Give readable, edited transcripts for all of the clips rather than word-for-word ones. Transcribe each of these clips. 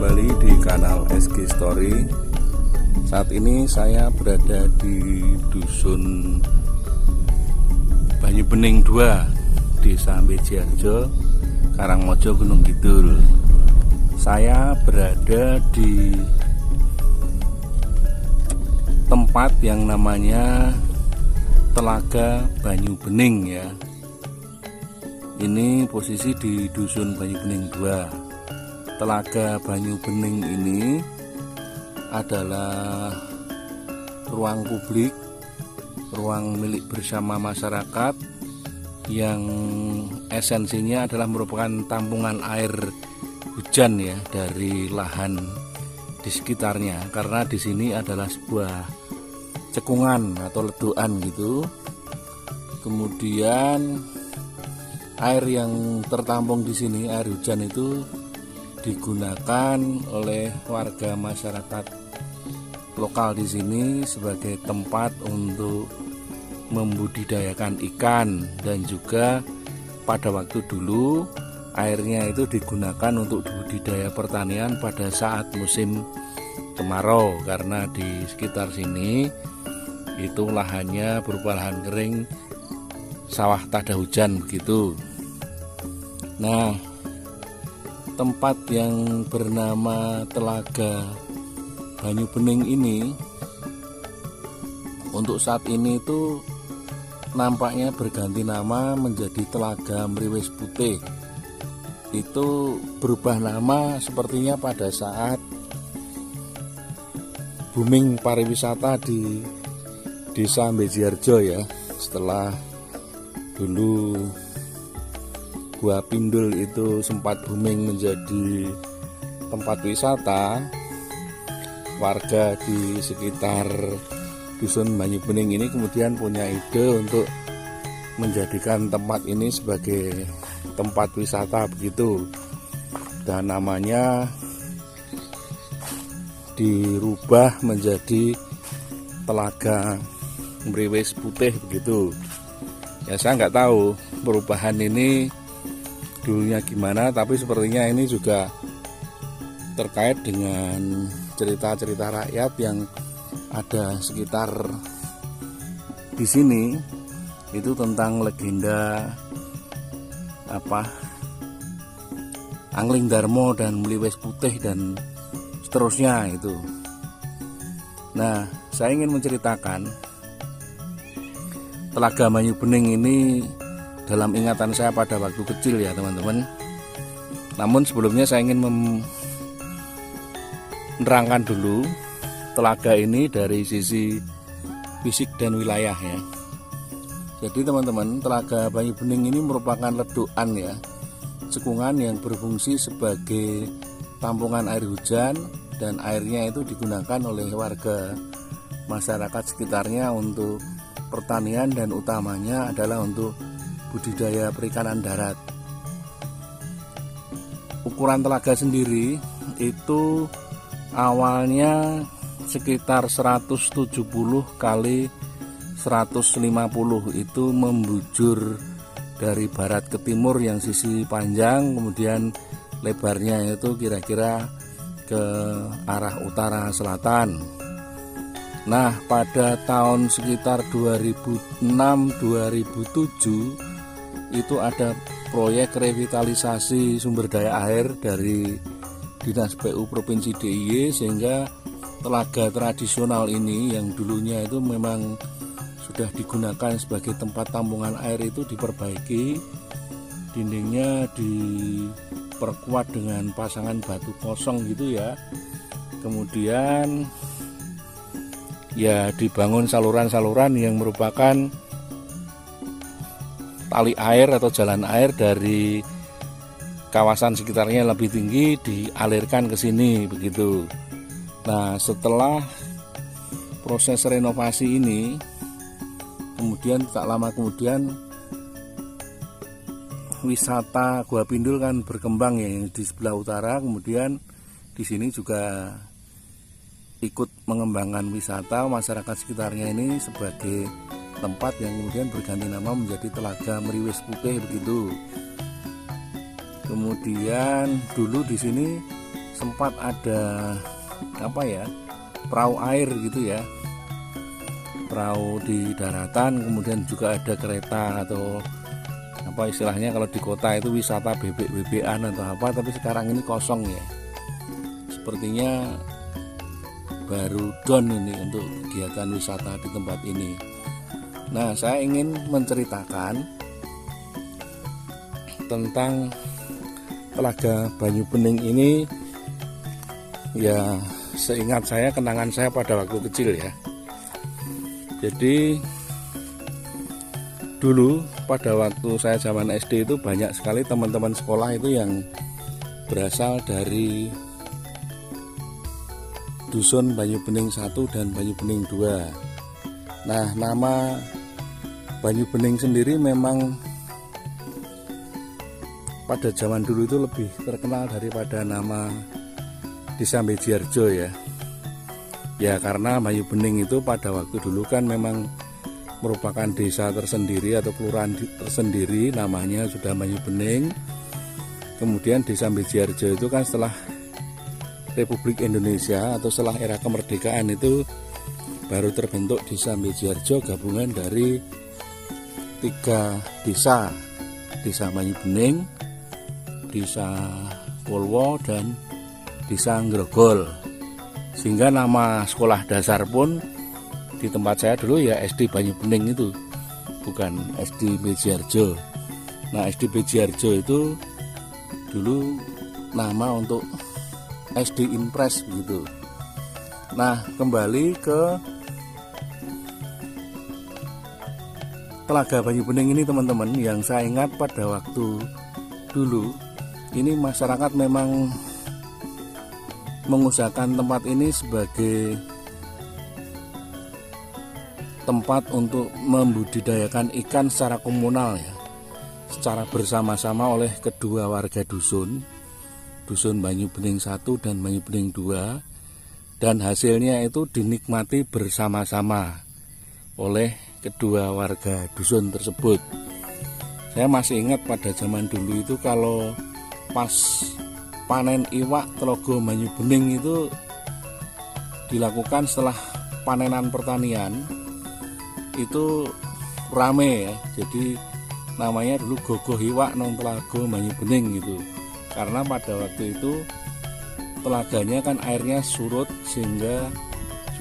kembali di kanal SG Story. Saat ini saya berada di Dusun Banyu Bening 2, Desa Bejiarjo, Karangmojo, Gunung Kidul. Saya berada di tempat yang namanya Telaga Banyu Bening ya. Ini posisi di Dusun Banyu Bening 2. Telaga Banyu Bening ini adalah ruang publik, ruang milik bersama masyarakat yang esensinya adalah merupakan tampungan air hujan ya dari lahan di sekitarnya, karena di sini adalah sebuah cekungan atau ledukan gitu. Kemudian air yang tertampung di sini, air hujan itu digunakan oleh warga masyarakat lokal di sini sebagai tempat untuk membudidayakan ikan, dan juga pada waktu dulu airnya itu digunakan untuk budidaya pertanian pada saat musim kemarau, karena di sekitar sini itu lahannya berupa lahan kering, sawah tada hujan begitu. Nah, tempat yang bernama Telaga Banyu Bening ini untuk saat ini itu nampaknya berganti nama menjadi Telaga Mriwis Putih. Itu berubah nama sepertinya pada saat booming pariwisata di Desa Bejiarjo ya. Setelah dulu Gua Pindul itu sempat booming menjadi tempat wisata, warga di sekitar Dusun Banyu Bening ini kemudian punya ide untuk menjadikan tempat ini sebagai tempat wisata begitu, dan namanya dirubah menjadi Telaga Mriwis Putih begitu. Ya, saya nggak tahu perubahan ini dulunya gimana, tapi sepertinya ini juga terkait dengan cerita-cerita rakyat yang ada sekitar di sini, itu tentang legenda Angling Darmo dan Mriwis Putih dan seterusnya itu. Nah, saya ingin menceritakan Telaga Banyu Bening ini dalam ingatan saya pada waktu kecil ya teman-teman. Namun sebelumnya saya ingin menerangkan dulu telaga ini dari sisi fisik dan wilayah ya. Jadi teman-teman, Telaga Banyu Bening ini merupakan ledukan ya, cekungan yang berfungsi sebagai tampungan air hujan, dan airnya itu digunakan oleh warga masyarakat sekitarnya untuk pertanian, dan utamanya adalah untuk budidaya perikanan darat. Ukuran telaga sendiri itu awalnya sekitar 170 kali 150, itu membujur dari barat ke timur yang sisi panjang, kemudian lebarnya itu kira-kira ke arah utara selatan. Nah, pada tahun sekitar 2006-2007 itu ada proyek revitalisasi sumber daya air dari Dinas PU Provinsi DIY, sehingga telaga tradisional ini yang dulunya itu memang sudah digunakan sebagai tempat tampungan air itu diperbaiki, dindingnya diperkuat dengan pasangan batu kosong gitu ya. Kemudian ya dibangun saluran-saluran yang merupakan tali air atau jalan air dari kawasan sekitarnya lebih tinggi dialirkan ke sini begitu. Nah, setelah proses renovasi ini, kemudian tak lama kemudian wisata Gua Pindul kan berkembang ya, yang di sebelah utara. Kemudian di sini juga ikut mengembangkan wisata masyarakat sekitarnya ini sebagai tempat yang kemudian berganti nama menjadi Telaga Mriwis Putih begitu. Kemudian dulu di sini sempat ada perahu air gitu ya, perahu di daratan, kemudian juga ada kereta atau istilahnya kalau di kota itu wisata bebek-bebekan atau apa, tapi sekarang ini kosong ya. Sepertinya baru down ini untuk kegiatan wisata di tempat ini. Nah, saya ingin menceritakan tentang Telaga Banyu Bening ini ya, seingat saya, kenangan saya pada waktu kecil ya. Jadi dulu pada waktu saya zaman SD itu banyak sekali teman-teman sekolah itu yang berasal dari dusun Banyu Bening 1 dan Banyu Bening 2. Nah, nama Banyu Bening sendiri memang pada zaman dulu itu lebih terkenal daripada nama Desa Bejiarjo ya. Ya, karena Banyu Bening itu pada waktu dulu kan memang merupakan desa tersendiri atau kelurahan tersendiri, namanya sudah Banyu Bening. Kemudian Desa Bejiarjo itu kan setelah Republik Indonesia atau setelah era kemerdekaan itu baru terbentuk Desa Bejiarjo, gabungan dari 3 desa, Desa Banyu Bening, Desa Polwo, dan Desa Ngrogol. Sehingga nama sekolah dasar pun di tempat saya dulu ya SD Banyu Bening itu, bukan SD Bejiarjo. Nah, SD Bejiarjo itu dulu nama untuk SD Impres begitu. Nah, kembali ke Telaga Banyu Bening ini teman-teman, yang saya ingat pada waktu dulu ini masyarakat memang mengusahakan tempat ini sebagai tempat untuk membudidayakan ikan secara komunal ya, secara bersama-sama oleh kedua warga dusun Banyu Bening 1 dan Banyu Bening 2, dan hasilnya itu dinikmati bersama-sama oleh kedua warga dusun tersebut. Saya masih ingat pada zaman dulu itu kalau pas panen iwak Telaga Banyu Bening itu dilakukan setelah panenan pertanian, itu rame ya. Jadi namanya dulu gogoh iwak nang Telaga Banyu Bening gitu. Karena pada waktu itu telaganya kan airnya surut, sehingga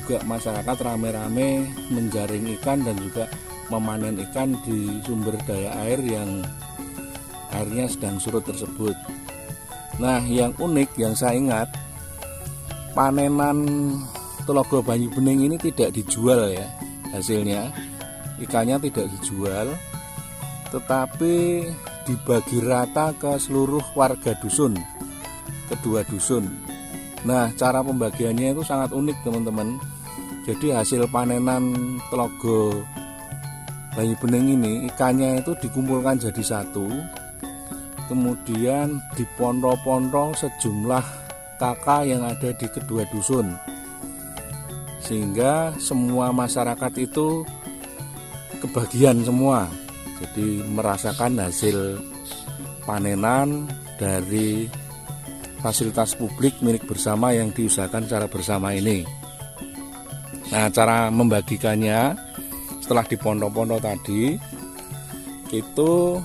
juga masyarakat rame-rame menjaring ikan dan juga memanen ikan di sumber daya air yang airnya sedang surut tersebut. Nah, yang unik yang saya ingat, panenan Telaga Banyu Bening ini tidak dijual ya hasilnya, ikannya tidak dijual, tetapi dibagi rata ke seluruh warga dusun, kedua dusun. Nah, cara pembagiannya itu sangat unik teman-teman. Jadi hasil panenan Telaga Banyu Bening ini, ikannya itu dikumpulkan jadi satu, kemudian diponto-ponto sejumlah kakak yang ada di kedua dusun, sehingga semua masyarakat itu kebagian semua. Jadi merasakan hasil panenan dari fasilitas publik milik bersama yang diusahakan secara bersama ini. Nah, cara membagikannya setelah diponto-ponto tadi itu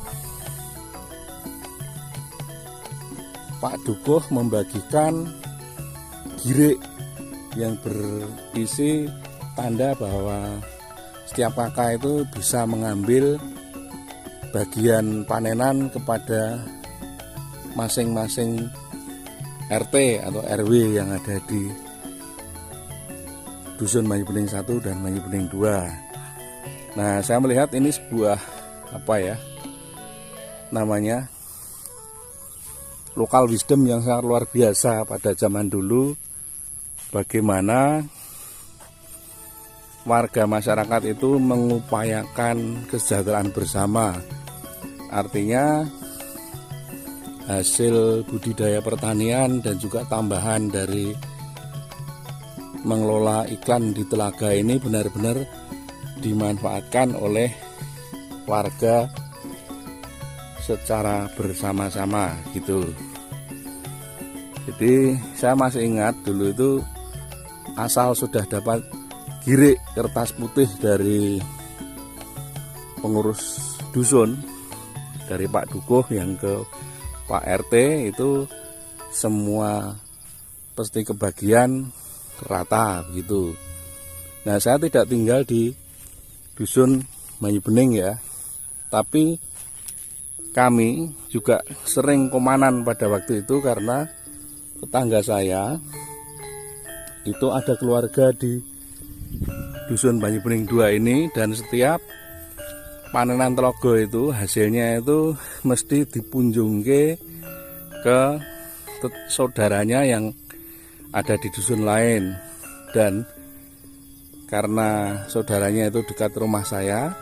Pak Dukuh membagikan girik yang berisi tanda bahwa setiap kakak itu bisa mengambil bagian panenan kepada masing-masing RT atau RW yang ada di dusun Banyu Bening 1 dan Banyu Bening 2. Nah, saya melihat ini sebuah namanya lokal wisdom yang sangat luar biasa pada zaman dulu, bagaimana warga masyarakat itu mengupayakan kesejahteraan bersama. Artinya hasil budidaya pertanian dan juga tambahan dari mengelola iklan di telaga ini benar-benar dimanfaatkan oleh warga secara bersama-sama gitu. Jadi saya masih ingat dulu itu asal sudah dapat girik kertas putih dari pengurus dusun, dari Pak Dukuh yang ke Pak RT, itu semua pasti kebagian rata begitu. Nah, saya tidak tinggal di dusun Banyu Bening ya, tapi kami juga sering komanan pada waktu itu karena tetangga saya itu ada keluarga di dusun Banyu Bening 2 ini, dan setiap panenan telogo itu hasilnya itu mesti dipunjungke ke saudaranya yang ada di dusun lain. Dan karena saudaranya itu dekat rumah saya,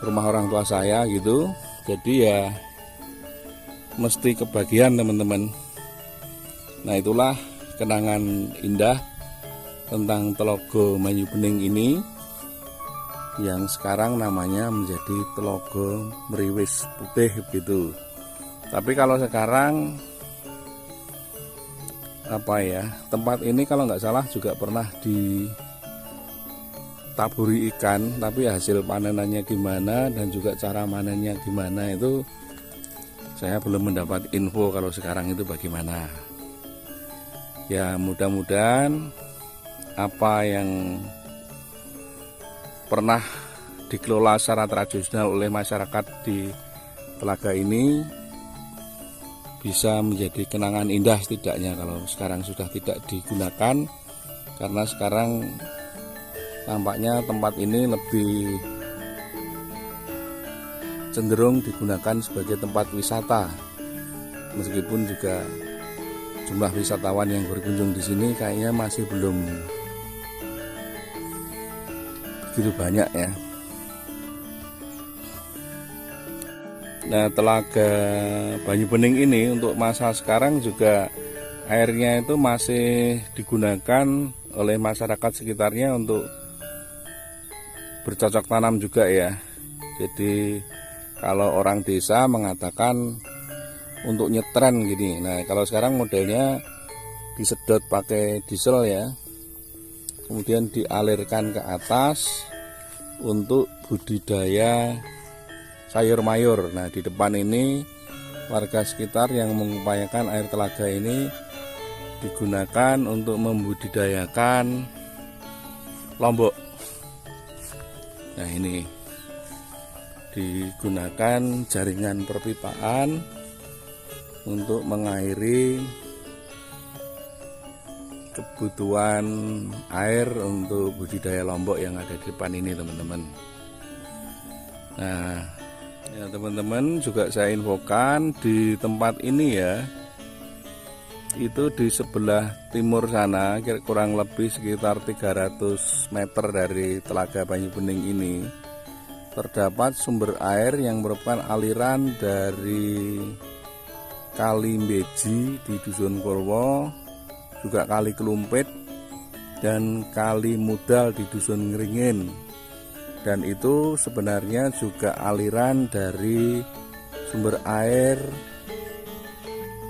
rumah orang tua saya gitu, jadi ya mesti kebagian teman-teman. Nah, itulah kenangan indah tentang Telogo Banyu Bening ini, yang sekarang namanya menjadi Telogo Meriwis Putih gitu. Tapi kalau sekarang tempat ini kalau nggak salah juga pernah ditaburi ikan, tapi hasil panenannya gimana dan juga cara manennya gimana itu saya belum mendapat info kalau sekarang itu bagaimana. Ya, mudah-mudahan apa yang pernah dikelola secara tradisional oleh masyarakat di telaga ini bisa menjadi kenangan indah setidaknya kalau sekarang sudah tidak digunakan, karena sekarang tampaknya tempat ini lebih cenderung digunakan sebagai tempat wisata, meskipun juga jumlah wisatawan yang berkunjung di sini kayaknya masih belum begitu banyak ya. Nah, Telaga Banyu Bening ini untuk masa sekarang juga airnya itu masih digunakan oleh masyarakat sekitarnya untuk bercocok tanam juga ya. Jadi kalau orang desa mengatakan untuk nyetren gini. Nah, kalau sekarang modelnya disedot pakai diesel ya, kemudian dialirkan ke atas untuk budidaya sayur mayur. Nah, di depan ini warga sekitar yang mengupayakan air telaga ini digunakan untuk membudidayakan lombok. Nah, ini digunakan jaringan perpipaan untuk mengairi kebutuhan air untuk budidaya lombok yang ada di depan ini teman-teman. Nah, ya teman-teman, juga saya infokan di tempat ini ya, itu di sebelah timur sana kurang lebih sekitar 300 meter dari Telaga Banyu Bening ini terdapat sumber air yang merupakan aliran dari Kali Beji di Dusun Kurwo, juga Kali Kelumpit dan Kali Mudal di Dusun Ngringin. Dan itu sebenarnya juga aliran dari sumber air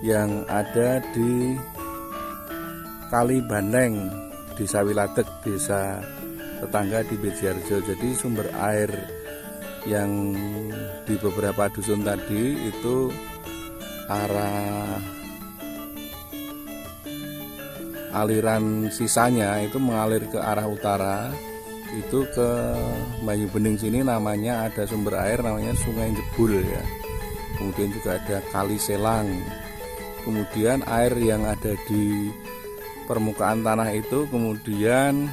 yang ada di Kali Bandeng di Sawiladeg, desa tetangga di Bejiharjo. Jadi sumber air yang di beberapa dusun tadi itu arah aliran sisanya itu mengalir ke arah utara, itu ke Banyu Bening sini namanya ada sumber air namanya Sungai Jebul ya. Kemudian juga ada Kali Selang. Kemudian air yang ada di permukaan tanah itu kemudian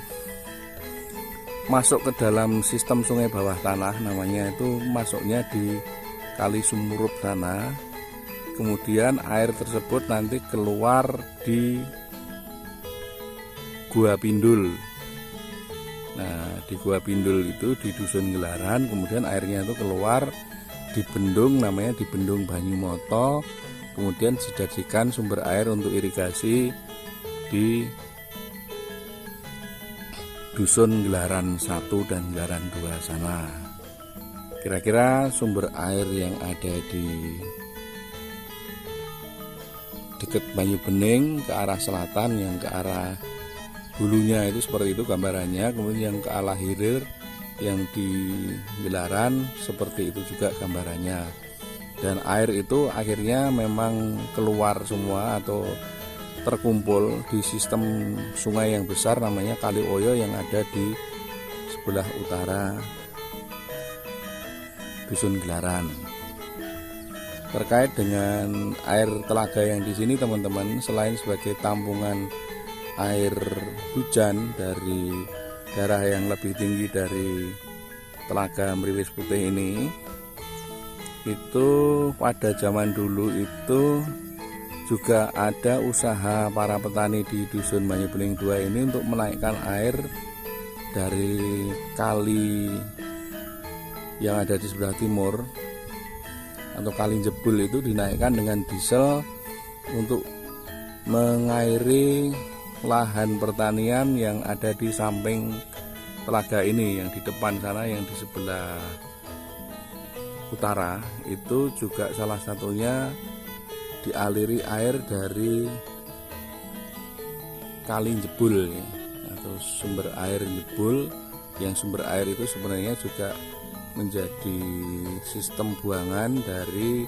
masuk ke dalam sistem sungai bawah tanah, namanya itu masuknya di Kali Sumurup sana. Kemudian air tersebut nanti keluar di Gua Pindul. Nah, di Gua Pindul itu di Dusun Gelaran, kemudian airnya itu keluar di bendung, namanya di Bendung Banyumoto. Kemudian dijadikan sumber air untuk irigasi di Dusun Gelaran 1 dan Gelaran 2 sana. Kira-kira sumber air yang ada di dekat Banyu Bening ke arah selatan, yang ke arah hulunya itu seperti itu gambarannya. Kemudian yang ke arah hilir yang di Wilaran seperti itu juga gambarannya. Dan air itu akhirnya memang keluar semua atau terkumpul di sistem sungai yang besar namanya Kali Oyo yang ada di sebelah utara Dusun Gilaran. Terkait dengan air telaga yang di sini teman-teman, selain sebagai tampungan air hujan dari daerah yang lebih tinggi dari Telaga Meriwis Putih ini, itu pada zaman dulu itu juga ada usaha para petani di Dusun Banyu Bening 2 ini untuk menaikkan air dari kali yang ada di sebelah timur atau kali jebul, itu dinaikkan dengan diesel untuk mengairi lahan pertanian yang ada di samping telaga ini, yang di depan sana, yang di sebelah utara. Itu juga salah satunya dialiri air dari kali jebul ya, atau sumber air jebul, yang sumber air itu sebenarnya juga menjadi sistem buangan dari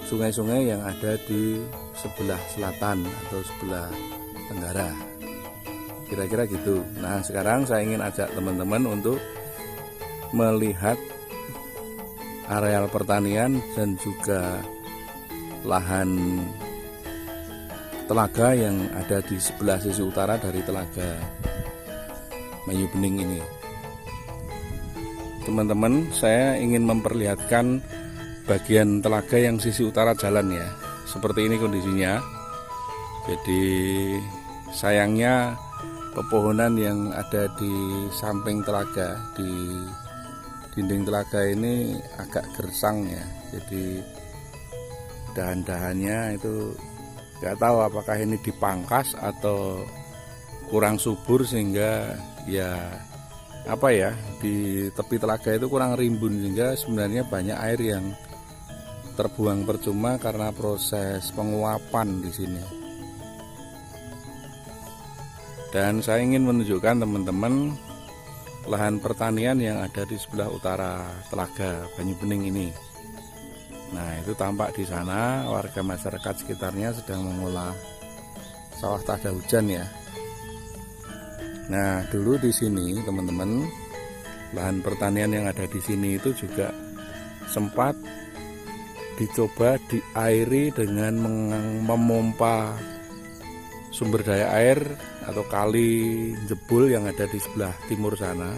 sungai-sungai yang ada di sebelah selatan atau sebelah tenggara, kira-kira gitu. Nah, sekarang saya ingin ajak teman-teman untuk melihat areal pertanian dan juga lahan telaga yang ada di sebelah sisi utara dari Telaga Banyu Bening ini. Teman-teman, saya ingin memperlihatkan bagian telaga yang sisi utara jalan ya. Seperti ini kondisinya. Jadi sayangnya pepohonan yang ada di samping telaga, di dinding telaga ini agak gersang ya. Jadi dahan-dahannya itu nggak tahu apakah ini dipangkas atau kurang subur, sehingga ya apa ya, di tepi telaga itu kurang rimbun, sehingga sebenarnya banyak air yang terbuang percuma karena proses penguapan di sini. Dan saya ingin menunjukkan teman-teman lahan pertanian yang ada di sebelah utara Telaga Banyu Bening ini. Nah, itu tampak di sana warga masyarakat sekitarnya sedang mengolah sawah tada hujan ya. Nah, dulu di sini teman-teman, lahan pertanian yang ada di sini itu juga sempat dicoba diairi dengan memompa sumber daya air atau kali jebul yang ada di sebelah timur sana.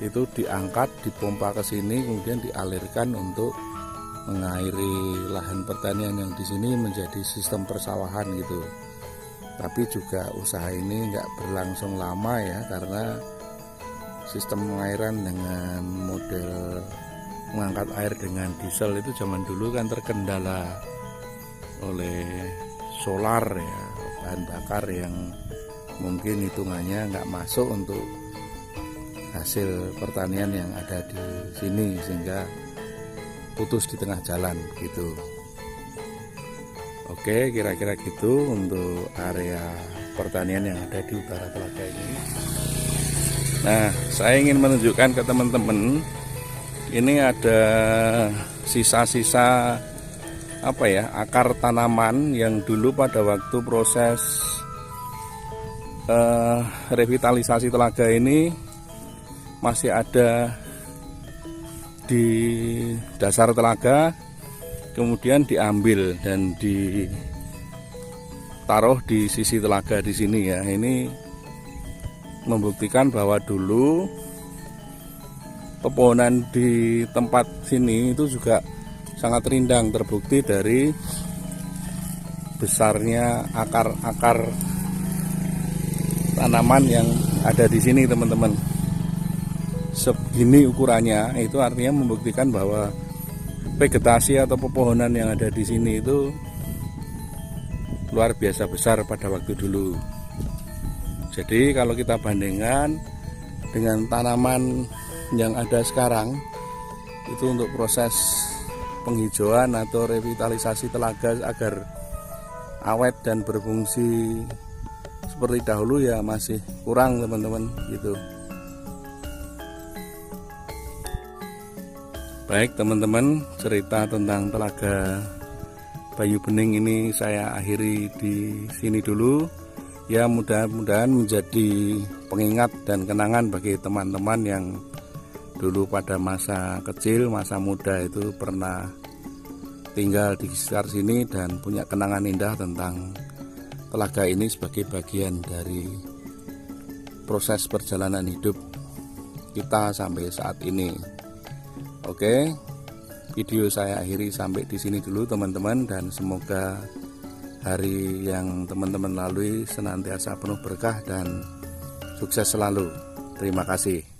Itu diangkat, dipompa ke sini, kemudian dialirkan untuk mengairi lahan pertanian yang di sini menjadi sistem persawahan gitu. Tapi juga usaha ini nggak berlangsung lama ya, karena sistem pengairan dengan model mengangkat air dengan diesel itu zaman dulu kan terkendala oleh solar ya, bahan bakar yang mungkin hitungannya nggak masuk untuk hasil pertanian yang ada di sini, sehingga putus di tengah jalan gitu. Oke, kira-kira gitu untuk area pertanian yang ada di utara telaga ini. Nah, saya ingin menunjukkan ke teman-teman, ini ada sisa-sisa apa ya, akar tanaman yang dulu pada waktu proses revitalisasi telaga ini masih ada di dasar telaga, kemudian diambil dan ditaruh di sisi telaga di sini ya. Ini membuktikan bahwa dulu pepohonan di tempat sini itu juga sangat rindang, terbukti dari besarnya akar-akar tanaman yang ada di sini teman-teman. Segini ukurannya, itu artinya membuktikan bahwa vegetasi atau pepohonan yang ada di sini itu luar biasa besar pada waktu dulu. Jadi kalau kita bandingkan dengan tanaman yang ada sekarang, itu untuk proses penghijauan atau revitalisasi telaga agar awet dan berfungsi seperti dahulu ya masih kurang teman-teman gitu. Baik teman-teman, cerita tentang Telaga Bayu Bening ini saya akhiri di sini dulu. Ya mudah-mudahan menjadi pengingat dan kenangan bagi teman-teman yang dulu pada masa kecil, masa muda itu pernah tinggal di sekitar sini dan punya kenangan indah tentang telaga ini sebagai bagian dari proses perjalanan hidup kita sampai saat ini. Oke, video saya akhiri sampai di sini dulu teman-teman, dan semoga hari yang teman-teman lalui senantiasa penuh berkah dan sukses selalu. Terima kasih.